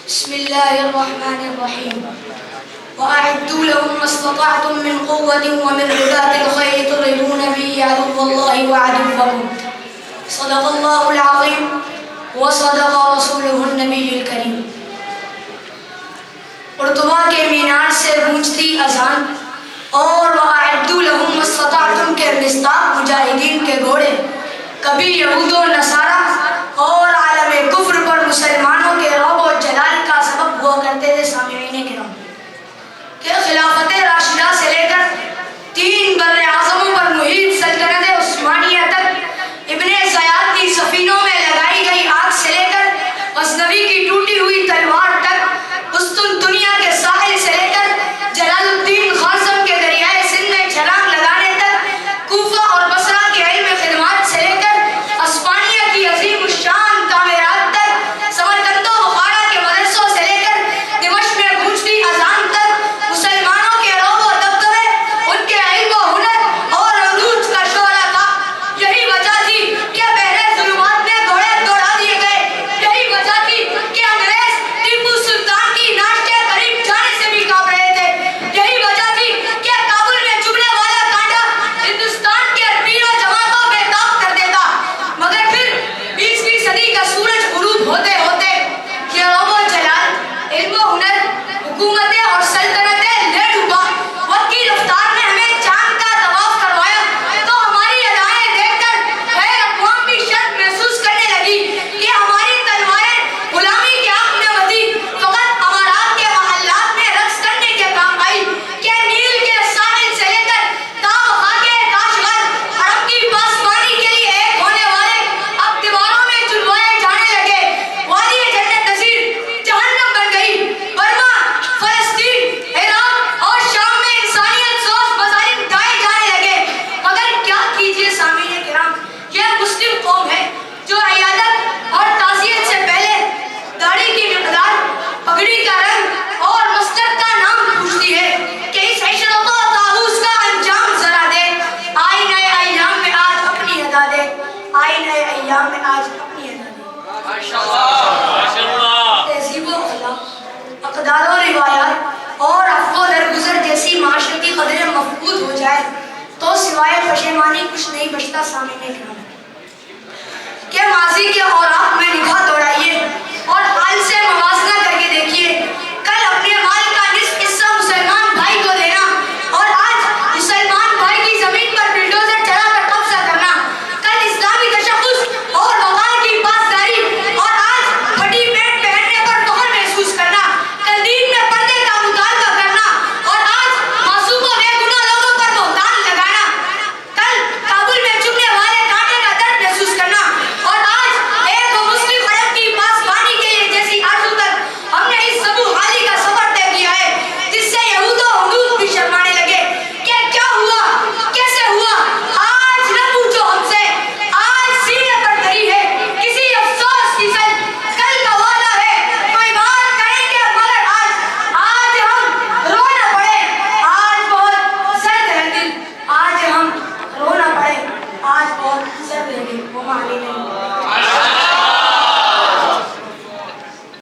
بسم الله الرحمن الرحيم وأعدوا لهم ما استطعتم من قوة ومن رباط الخيل ترهبون به عدو الله وعدوكم صدق الله العظيم وصدق رسوله النبي الكريم. قرطبہ کے مینار سے گونجتی اذان اور وَأَعِدُّوا لَهُمْ مَا اسْتَطَعْتُمْ کے مصداق مجاہدین کے گھوڑے کبھی یہود و نصارہ اور عالم کفر پر مسلمانوں کے رعب و جلال کا سبب ہوا کرتے تھے. سامعین کرام کہ خلافت راشدہ سے لے کر 3 بر اعظموں پر محیط سلطنت عثمانیہ تک ابن زیاد کی سفینوں میں لگائی گئی آگ سے لے کر غزنوی کی ٹوٹی ہوئی تلوار تک قسطنطنیہ کے ساحل سے لے کر جلال الدین خازم کے دریائے سندھ میں چھلانگ لگانے تک کوفہ اور بصرہ کے علم خدمات سے لے کر اسپانیہ کی عظیم الشان تعمیرات تک سمرقند و بخارا کے مدرسوں سے لے کر دمشق میں گونجتی اذان تک مسلمانوں کے رعب و دبدبے ان کے علم و ہنر اور عروج کا شعلہ تھا. یہی وجہ تھی کہ بحر ظلمات میں گھوڑے دوڑا دیے گئے. یہی وجہ تھی کہ انگریز ٹیپو سلطان کی ناش کے قریب جانے سے بھی کانپ رہے تھے. یہی وجہ تھی کہ کابل میں چبھنے والا کانٹا ہندوستان کے پیر و جماعت کو بے تاب کر دیتا. مگر پھر 20ویں صدی کا سورج غروب ہوتے ہوتے یہ رعب و جلال علم و ہنر حکومتیں اور سلطنتیں لے ڈوبا. وقت کی رفتار نے ہمیں چاند کا طواف کروایا تو ہماری ادائیں دیکھ کر غیر اقوام بھی شرط محسوس کرنے لگی کہ ہماری تلواریں غلامی کے حق میں بدی فقط امارات کے محلات میں رقص کرنے کے کام آئی کہ نیل کے ساحل سے لے کر تاب خاکے کاشغر عرب کی پاسبانی کے لیے ایک ہونے والے اب دیواروں میں چلوائے جانے لگے. وادی جنت نظیر جہنم بن گئی. برما فلسطین عراق اور شام میں انسانیت سوز مظالم ڈھائے جانے لگے. مگر کیا کیجئے سامعین کرام یہ مسلم قوم ہے جو عیادت اور تعزیت سے پہلے داڑھی کی مقدار پگڑی کا رنگ اور مسجد کا نام پوچھتی ہے کہ اس عشرت و طاؤس کا انجام ذرا دے. آئینہ ایام میں آج اپنی ادا دے. آئینہ ایام میں آج اپنی ادا دے. تہذیب و اخلاق اقدار و روایات اور عفو و درگزر جیسی معاشرتی قدریں مفقود ہو جائے تو سوائے پشیمانی کچھ نہیں بچتا. سامنے کرام کہ ماضی کے اوراق میں نگاہ دوڑا